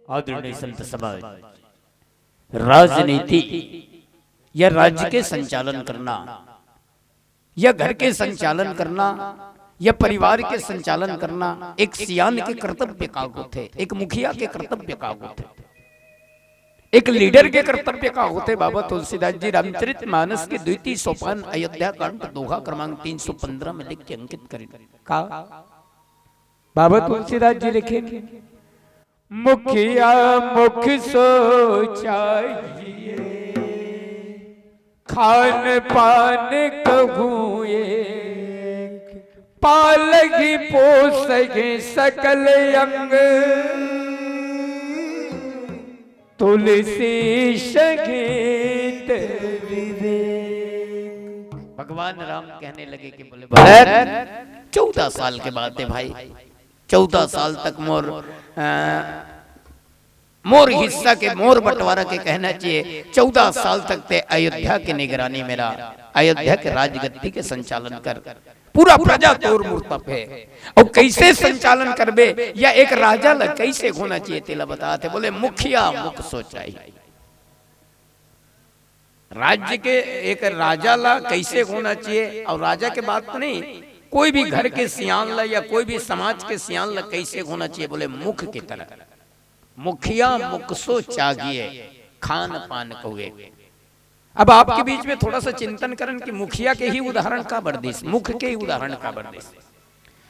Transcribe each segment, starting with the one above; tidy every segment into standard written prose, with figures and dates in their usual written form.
आदरणीय संत समाज, राजनीति या राज्य के संचालन करना या घर के संचालन करना या परिवार के संचालन करना एक सियान के कर्तव्य का होते, एक मुखिया के कर्तव्य का होते, एक लीडर के कर्तव्य का होते। बाबा तुलसीदास जी रामचरित मानस के द्वितीय सोपान अयोध्या कांड दोहा क्रमांक 315 में लिख के अंकित करें। का बाबा तुलसीदास जी लिखे, मुखिया मुख सोचाइए, खान पान कहूँ एक, पालगी पोसगे सकल अंग, तुलसी संगीत विवेक। भगवान राम कहने लगे कि बोले भरत 14 साल के बाद है भाई, 14 साल तक मोर हिस्सा के मोर बंटवारा के कहना चाहिए 14 साल तक ते अयोध्या की निगरानी मेरा, अयोध्या के राजगद्दी के संचालन कर, पूरा प्रजा तोर मूर्ता पे और कैसे संचालन करबे या एक राजा ला कैसे होना चाहिए तेला बताते। बोले मुखिया मुख सोचाई, राज्य के एक राजा ला कैसे होना चाहिए, और राजा के बात तो नहीं, कोई भी घर के सियान ला या कोई भी समाज के सियान ला कैसे होना चाहिए। बोले मुख की तरह, मुखिया मुख सो चाहिए, खान पान कहुए। अब आपके बीच में थोड़ा सा चिंतन करन कि मुखिया के ही उदाहरण का बर्दिश, मुख के ही उदाहरण का बर्दिश।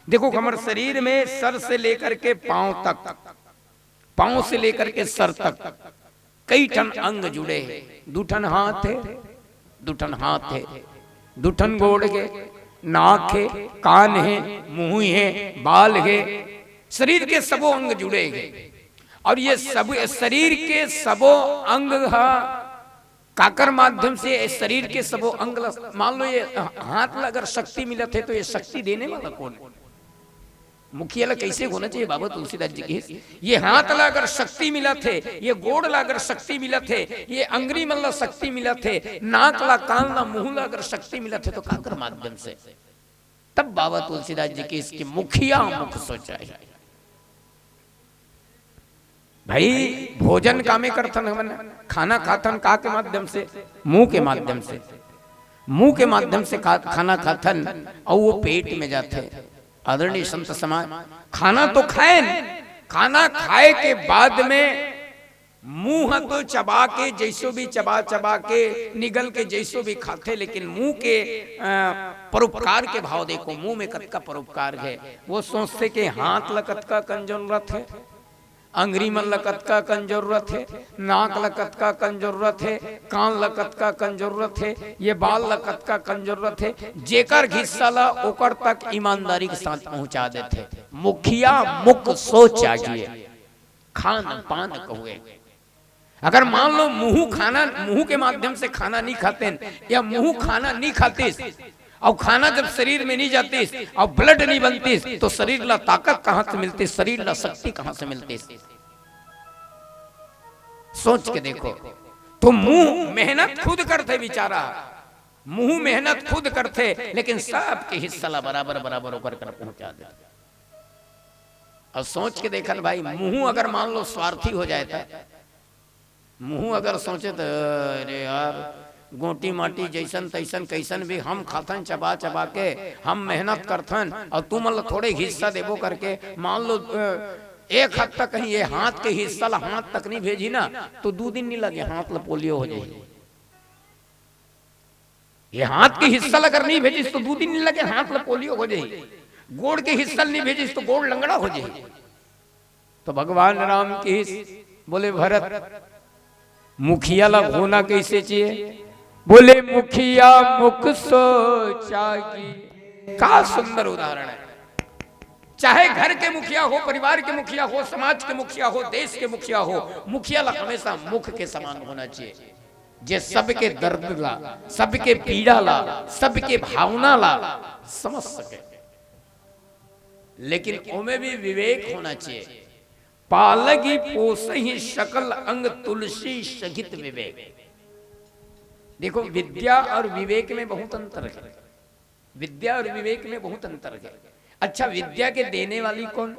देखो हमारे शरीर में सर से लेकर के पांव तक, पांव से लेकर के सर तक कई ठन अंग जुड़े हैं। दुठन हाथ है, दुठन हाथ है, दुठन गोड़ के, नाक है, कान है, मुंह है, बाल है, शरीर के सबों अंग जुड़े हैं। और ये सब शरीर के सबों अंग काकर माध्यम से शरीर के सबों अंग, मान लो ये हाथ ला अगर शक्ति मिलत है तो ये शक्ति देने वाला कौन है? मुखिया ला कैसे होना चाहिए बाबा तुलसीदास जी की, ये हाथ ला अगर शक्ति मिलत है, ये गोड़ ला अगर शक्ति मिलत है, ये अंगरी मन ला शक्ति मिलत है, नाक ला कान ला मुंह ला अगर शक्ति मिलत है तो काकर माध्यम से। तब बाबा तुलसीदास जी की इसकी मुखिया मुख सोचा है। भाई भोजन कामे करथन, हमन खाना खाथन का के माध्यम से, मुंह के माध्यम से, मुंह के माध्यम से खाना खाथन और वो पेट में जाते। आदरणीय संत समाज, खाना तो खाए, खाना खाए के बाद में मुंह तो चबा के जैसो भी चबा चबा के निगल के जैसो भी खाते, लेकिन मुंह के परोपकार के भाव देखो, मुंह में कतका परोपकार है। वो सोचते कि हाथ ला कतका कन जरूरत है, अंगरी मन लकत का कन जरूरत है, नाक लकत का कन जरूरत है, कान लकत का कन जरूरत है, ये बाल लकत का कन जरूरत है, जेकर हिस्सा ला ओकर तक ईमानदारी के साथ पहुंचा देते। मुखिया मुख सोच चाहिए, खान पान कहुए। अगर मान लो मुंह खाना, मुंह के माध्यम से खाना नहीं खाते या मुंह खाना नहीं खाते और खाना जब शरीर में नहीं जाती और ब्लड नहीं बनती तो शरीर ला ताकत कहां से मिलती, शरीर ला शक्ति कहां से मिलती? सोच के देखो। तो मुंह मेहनत खुद करते बेचारा, मुंह मेहनत खुद करते, लेकिन सबके हिस्सा ला बराबर बराबर होकर कर पहुंचा दे। और सोच के देखल भाई, मुंह अगर मान लो स्वार्थी हो जाए था, मुंह अगर सोचे तो अरे यार गोटी माटी जैसन तैसन कैसन भी हम खाथन चबा चबा के, हम मेहनत करथन और तुम मतलब थोड़े हिस्सा देबो करके, मान लो एक हद तक कहीं ये हाथ के हिस्सा ला हाथ तक नहीं भेजी ना तो 2 दिन नहीं लगे हाथ ला पोलियो हो जाए। ये हाथ के हिस्सा अगर नहीं भेजी तो 2 दिन नहीं लगे हाथ ला पोलियो हो जाए, गोड़ के हिस्सा नहीं भेजी तो गोड़ लंगड़ा हो जाए। तो भगवान राम की बोले भरत मुखिया ला होना कैसे चाहिए? बोले मुखिया मुख सोचागी। का सुंदर उदाहरण है। चाहे घर के मुखिया हो, परिवार के मुखिया हो, समाज के मुखिया हो, देश के मुखिया हो, मुखिया ला हमेशा मुख के समान होना चाहिए, जे सबके दर्द ला, सबके पीड़ा ला, सबके भावना ला समझ सके। लेकिन उनमें भी विवेक होना चाहिए। पालगी पोसहि सकल अंग, तुलसी सहित विवेक। देखो विद्या और विवेक में बहुत अंतर है, विद्या और विवेक में बहुत अंतर है। अच्छा विद्या के देने वाली कौन?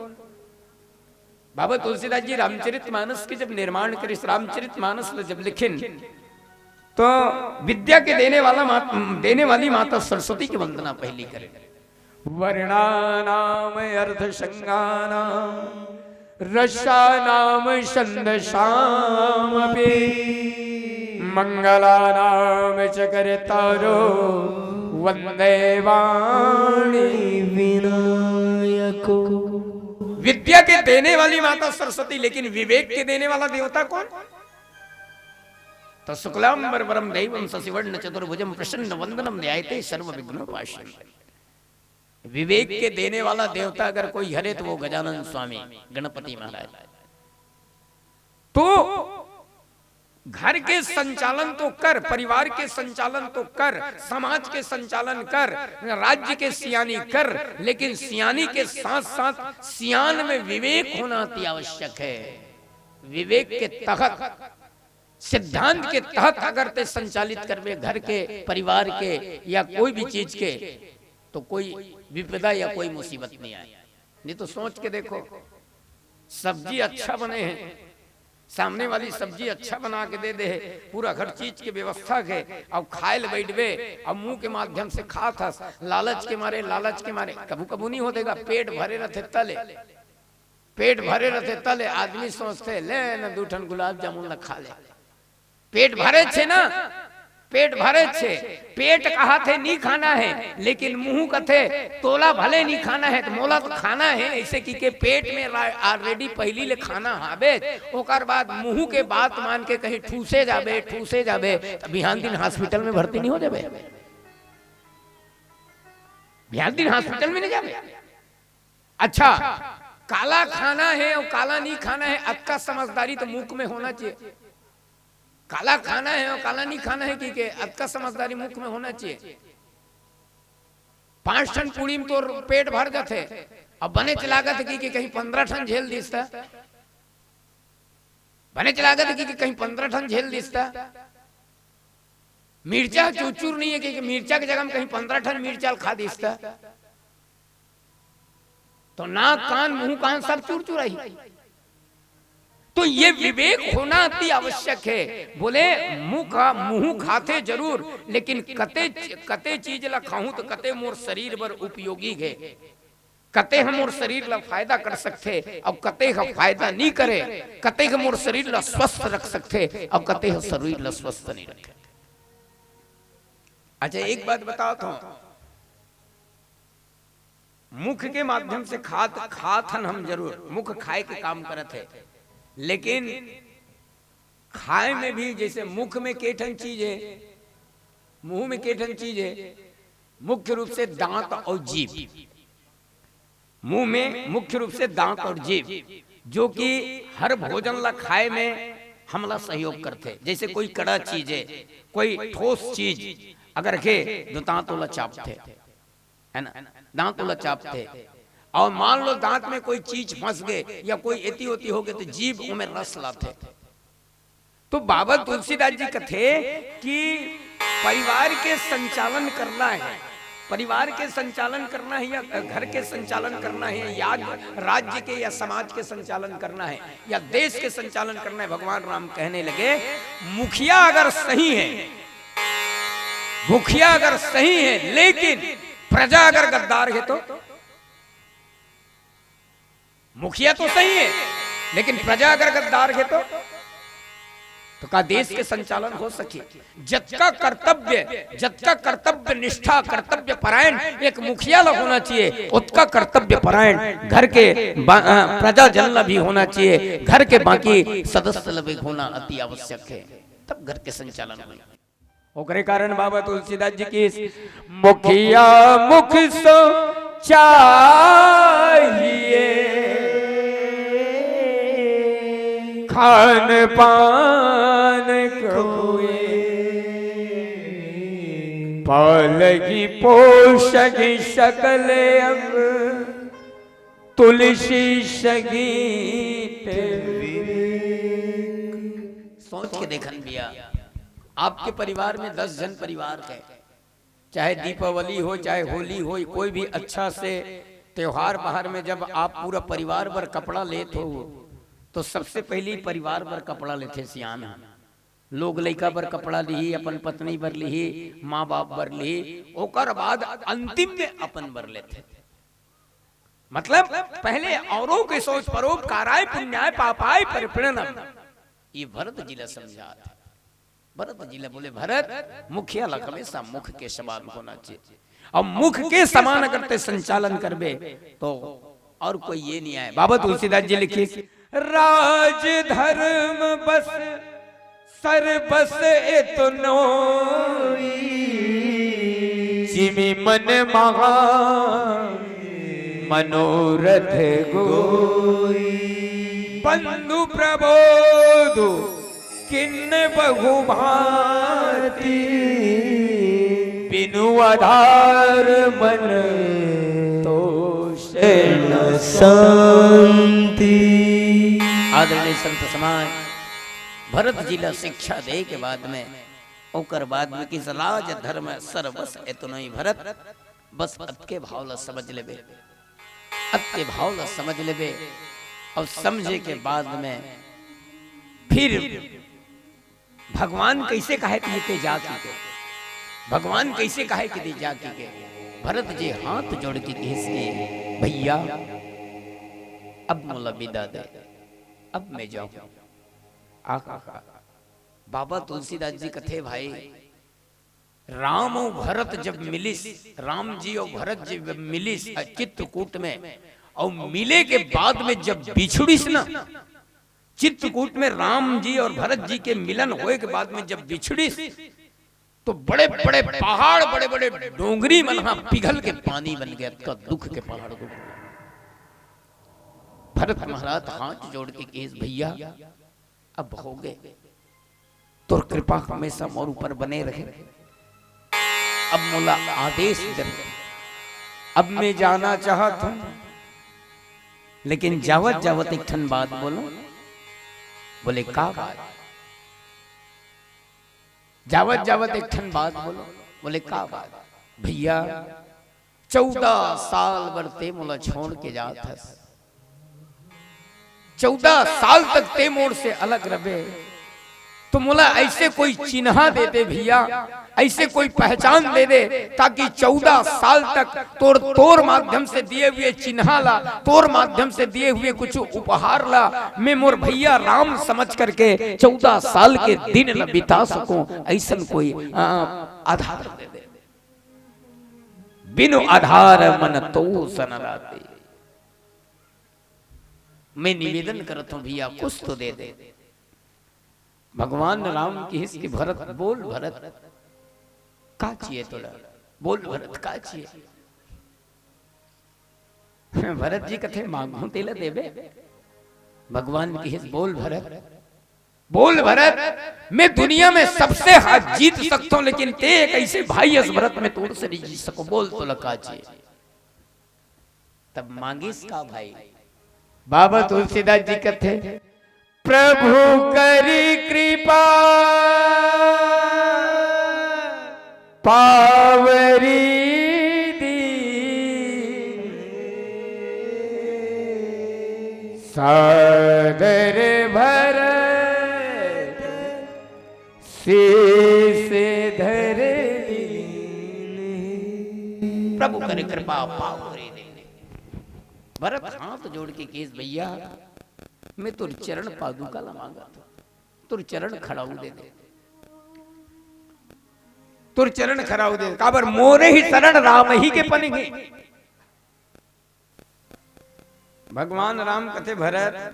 बाबा तुलसीदास जी रामचरितमानस के जब निर्माण करे, रामचरितमानस जब लिखिन तो विद्या के देने वाली माता सरस्वती की वंदना पहली करे। वर्णानाम अर्धशंगानाम रसानाम छंदसामपि मंगलानाम च करतारो वंदे वाणी विनायको। विद्या के देने वाली माता सरस्वती, लेकिन विवेक के देने वाला देवता कौन? तो शुक्लांबरवरम दैवम शशिवर्ण चतुर्भुजम प्रसन्न वंदनम ध्यायते सर्व विघ्नोपाश्रय। विवेक के देने वाला देवता अगर कोई हरे तो वो गजानन स्वामी गणपति महाराज। तो घर के संचालन तो कर, परिवार के संचालन तो कर, समाज के संचालन कर, राज्य के सियानी कर, लेकिन सियानी के साथ साथ सियान में विवेक होना अति आवश्यक है। विवेक के तहत, सिद्धांत के तहत अगर ते संचालित करवे घर के, परिवार के या कोई भी चीज के, तो कोई विपदा या कोई मुसीबत नहीं आए। नहीं तो सोच के देखो, सब्जी अच्छा बने हैं, सामने वाली सब्जी अच्छा बना के दे दे, पूरा हर चीज की व्यवस्था है, अब खाए बैठवे, अब मुंह के माध्यम से खा था, लालच के मारे कबू कबू नहीं होतेगा। पेट भरे रहते तले, पेट भरे रहते तले आदमी सोचते ले न दूठन गुलाब जामुन न खा ले। पेट भरे छे ना, पेट भरे छे, पेट कहा थे नहीं खाना है, लेकिन मुंह कथे तोला भले नहीं खाना है, तो मोला तो खाना है। ऐसे की के पेट में ऑलरेडी पहली ले खाना हावे, ओकर बाद मुंह के बात मान के कहीं ठूसे जाबे तो बिहान दिन हॉस्पिटल में भर्ती नहीं हो जाबे, बिहान दिन हॉस्पिटल में नहीं जाबे। अच्छा, काला खाना है और काला नहीं खाना है, अक्का समझदारी तो मुख में होना चाहिए। काला खाना है और काला नहीं खाना है कि अक्का समझदारी मुख में होना चाहिए। 5 टन पूरी में तो पेट भर जाते, अब बने चलागत कि कहीं 15 टन झेल दिसता, बने चलागत कि कहीं 15 टन झेल दिसता। मिर्चा चूचूर नहीं है कि मिर्चा की जगह में कहीं 15 टन मिर्चा खा दिसता, तो नाक कान मुंह कान सब चूर चुराई। तो ये विवेक होना अति आवश्यक है। बोले मुंह खाते जरूर, लेकिन कते चीज ला खाऊं तो कते मोर शरीर बर उपयोगी है, कते हम मोर शरीर ला फायदा कर सकते, अब कते का फायदा नहीं करे, कते का मोर शरीर ला स्वस्थ रख सकते, अब कते का शरीर ला स्वस्थ नहीं रखे। अच्छा, एक बात बताओ तो, मुख के माध्यम से खाथन हम जरूर, मुख खाए के काम करत है, लेकिन खाए में भी जैसे मुख में केठन चीज है, मुंह में केठन चीज है, मुख्य रूप से दांत और जीभ। मुंह में मुख्य रूप से दांत और जीभ, जो कि हर भोजन ला खाए में हमला सहयोग करते। जैसे कोई कड़ा चीज है, कोई ठोस चीज अगर है तो दांतों ला चापते है ना, दांतों ला चापते। और मान लो दांत में कोई चीज फंस गए या कोई एती होती हो गए तो जीभ में रस लाते। तो बाबा तुलसीदास जी कथे कि परिवार के संचालन करना है, परिवार के संचालन करना है या घर के संचालन करना है, या राज्य के या समाज के संचालन करना है, या देश के संचालन करना है। भगवान राम कहने लगे, मुखिया अगर सही है, मुखिया अगर सही है, लेकिन प्रजा अगर गद्दार है, तो मुखिया तो सही है लेकिन प्रजा अगर गद्दार है तो का देश के संचालन हो सके। जत का कर्तव्य निष्ठा, कर्तव्य परायण एक मुखिया लोग होना चाहिए, उसका कर्तव्य परायण घर के प्रजा जन भी होना चाहिए, घर के बाकी सदस्य भी होना अति आवश्यक है, तब घर के संचालन होगा। ओकरे कारण बाबा तुलसीदास जी की मुखिया मुख सो चाहिए, खान पान कोए, पालकी पोषकी सकल अंग, तुलसी संगीत विवेक। सोच के देखन भैया, आपके परिवार में 10 जन परिवार है, चाहे दीपावली हो चाहे होली हो, कोई भी अच्छा से त्योहार बाहर में जब आप पूरा परिवार भर कपड़ा लेते हो तो सबसे पहले परिवार पर कपड़ा लेते सियान, लोग लड़का पर कपड़ा ली, अपन पत्नी पर ली, माँ बाप पर ली, ओकर बाद अंतिम में अपन बर लेते। मतलब पहले औरों के सोच परोपकाराय पुण्याय पापाय परिपूर्णम, ये भरत जी ने समझा। भरत जी ने बोले भरत मुखिया लग हमेशा मुख के समान होना चाहिए, और मुख के समान करते संचालन करबे तो और कोई ये नहीं आए। बाबा तुलसीदास जी लिखे राज धर्म बस सर बस एतनोई, जिमि मन महा मनोरथ गोई, बंधु प्रबोध किन्न बहु भांति, बिनु आधार मन तोष न शांति। आदरणीय संत समाज भरत जी ला शिक्षा दे के बाद में ओकर बाद में किस राज धर्म सर्वस एतनो ही भरत बस अत के भाव ला समझ लेबे, अत के भाव ला समझ लेबे, और समझे के बाद में फिर भगवान कैसे कहे कि ते जाके के, भगवान कैसे कहे कि ते जाके के। भरत जी हाथ जोड़ के घिस के भैया अब मोला विदा दे, अब मैं जाऊं। आहा बाबा तुलसीदास जी कथे भाई राम और भरत जब मिलिस, राम जी और भरत जी जब मिलिस चित्रकूट में, और मिले के बाद में जब बिछुड़िस ना चित्रकूट में, राम जी और भरत जी के मिलन होए के बाद में जब बिछुड़िस तो बड़े बड़े पहाड़, बड़े बड़े डोंगरी मन पिघल के पानी बन गया, का दुख के पहाड़ को। भरत महाराज हाथ जोड़ के केस भैया अब हो गए, तो कृपा हमेशा मोर ऊपर बने रहे, अब मोला आदेश दे, अब मैं जाना चाहता हूं, लेकिन जावत जावत एक ठन बात बोलो। बोले का बात? जावत जावत एक ठन बात बोलो। बोले का बात? भैया 14 साल बरते मोला छोड़ के जात हस, 14 साल तक ते मोर से अलग रहे, तो मोला ऐसे कोई चिन्हा दे दे भैया, ऐसे कोई पहचान दे दे, ताकि 14 साल तक तोर माध्यम से दिए हुए चिन्हा ला, तोर माध्यम से दिए हुए कुछ उपहार ला, मैं मोर भैया राम समझ करके 14 साल के दिन ला बिता सकूं, ऐसा कोई आधार दे दे। बिनु आधार मन तो सनराते, मैं निवेदन करता हूं भैया कुछ तो दे दे। भगवान राम की हिस की भरत बोल, भरत का चाहिए तोला? बोल भरत का चाहिए? भरत जी कथे मांगू तेला देबे। भगवान की हिस बोल भरत, बोल भरत, मैं दुनिया में सबसे हाथ जीत सकता हूं, लेकिन ते एक ऐसे भाई इस भरत में तोड़ से नहीं जीत सको, बोल तोला का चाहिए? तब मांगिस का भाई? बाबा तुलसीदास जी कथे प्रभु करी कृपा पावरी दी, सादर भरत शीस धर ली, प्रभु करे कृपा पावरी दी। भरत हाथ जोड़ के केस भैया मैं तुर चरण पादुका ला मांगा, तुर चरण खड़ाऊ दे दे, तुर चरण खड़ाऊ दे, काबर मोरे ही शरण राम ही के पनेंगे। भगवान राम कथे भरत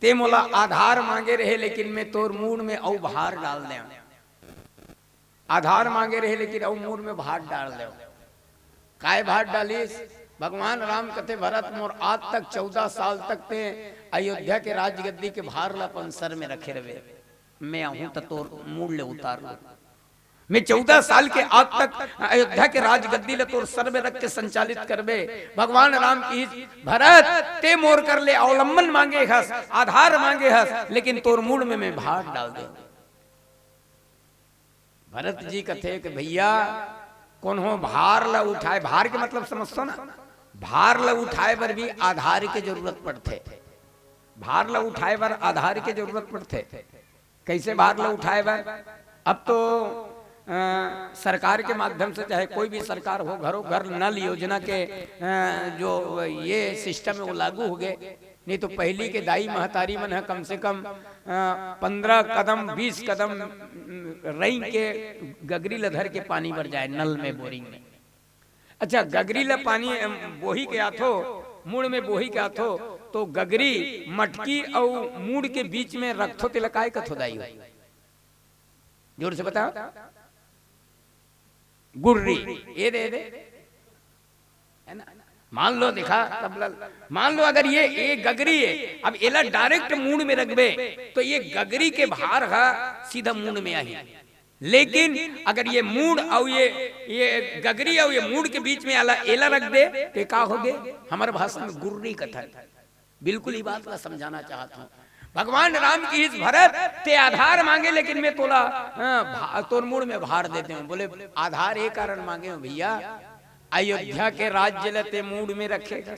ते मोला आधार मांगे रहे, लेकिन मैं तोर मूड में औ भार डाल दे। आधार मांगे रहे लेकिन औ मूड में भार डाल दे। काय भार डालिस? भगवान राम कथे भरत मोर आज तक 14 साल तक ते अयोध्या के राजगद्दी के भार लापन सर में रखे रहे, मैं आऊं तो तोर मूड ले उतार लो। मैं 14 साल के आज तक अयोध्या के राजगद्दी ले तोर सर में रख के संचालित करबे। भगवान राम की भरत ते मोर कर ले अवलंबन मांगे हस, आधार मांगे हस, लेकिन तोर मूड में मैं भार डाल दे। भरत जी कथे कि भैया कौन हो भार ला उठाए, भार के मतलब समझो ना, भार ल उठाए बर भी आधार के जरूरत पड़ते, भार ल उठाए बर आधार के जरूरत पड़ते। कैसे भार ल उठाए बर? अब तो सरकार के माध्यम से, चाहे कोई भी सरकार हो, घरों घर नल योजना के जो ये सिस्टम है वो लागू हो गए। नहीं तो पहली के दाई महतारी मन है कम से कम 15 कदम 20 कदम रई के गगरी लधर के पानी भर जाए नल में, बोरिंग में। अच्छा, गगरी ला पानी बोही के आथो, मुड़ में बोही के आथो, तो गगरी मटकी और मुड़ के बीच में रखथो ते लकाय कथो दाई, जोर से बताओ। गुर्री ये दे है ना। मान लो देखा तब, मान लो अगर ये गगरी है, अब एला डायरेक्ट मुंड में रखबे तो ये गगरी के भार है सीधा मुंड में आई। लेकिन अगर ये मूड और ये गगरी और ये मूड के बीच में एला रख दे तो का हो गए? हमारे भाषा में गुर्री कथा। बिल्कुल ही बात का समझाना चाहता हूँ। भगवान राम की इस भरत ते आधार मांगे, लेकिन मैं तोला तोर मूड में भार देते हूँ। बोले आधार एक कारण मांगे हो भैया, अयोध्या के राज्य लते मूड में रखेगा।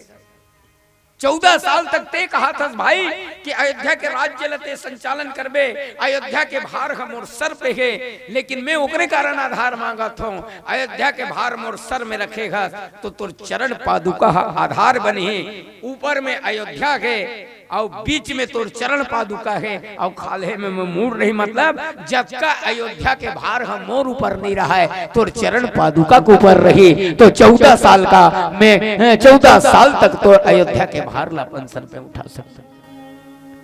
14 साल तक ते कहा था भाई कि अयोध्या के राज्य लते संचालन करबे, अयोध्या के भार हम मोर सर पे है, लेकिन मैं ओकरे कारण आधार मांगा था। अयोध्या के भार मोर सर में रखेगा तो तुर चरण पादुका आधार बने, ऊपर में अयोध्या के और बीच में तोर चरण पादुका है और खाले में मूड नहीं। मतलब जब का अयोध्या के भार हम मोर ऊपर नहीं रहा है, तोर चरण पादुका के ऊपर रही। तो 14 साल का मैं 14 साल तक तो अयोध्या के भार लापन सर पे उठा सकता,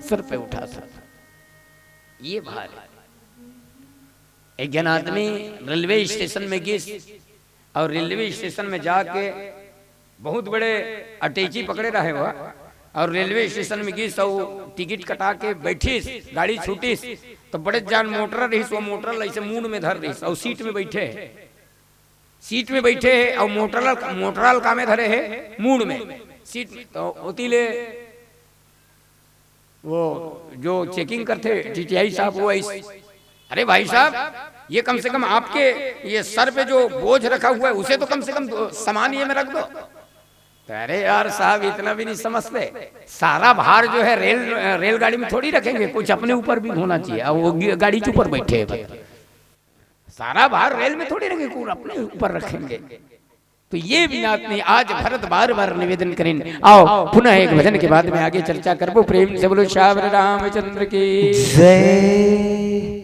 सर पे उठा सकता। ये भार है। एक जन आदमी रेलवे स्टेशन में गिस और रेलवे स्टेशन में जाके बहुत बड़े अटैची पकड़े रहे हुआ और रेलवे स्टेशन में गिस और टिकट कटा के बैठीस, गाड़ी छूटीस तो बड़े जान मोटर रही, वो मोटर ऐसे मुंड में धर रही और सीट में बैठे है, सीट में बैठे है और मोटरल का में धरे है मुंड में सीट में। तो उतीले वो जो चेकिंग करते टीटीआई साहब वो ऐसे, अरे भाई साहब ये कम से कम आपके ये सर पे जो बोझ रखा हुआ है उसे तो कम से कम सामान ये में रख दो। अरे यार साहब इतना भी नहीं समझते, सारा भार जो है रेलगाड़ी में थोड़ी रखेंगे, कुछ अपने ऊपर भी होना चाहिए। अब वो गाड़ी के ऊपर बैठे हैं, सारा भार रेल में थोड़ी रखेंगे, कुछ अपने ऊपर रखेंगे। तो ये भी बात नहीं। आज भरत बार बार निवेदन करें। आओ पुनः एक भजन के बाद में आगे चर्चा करबो। प्रेम से बोलो श्याम रामचंद्र की जय।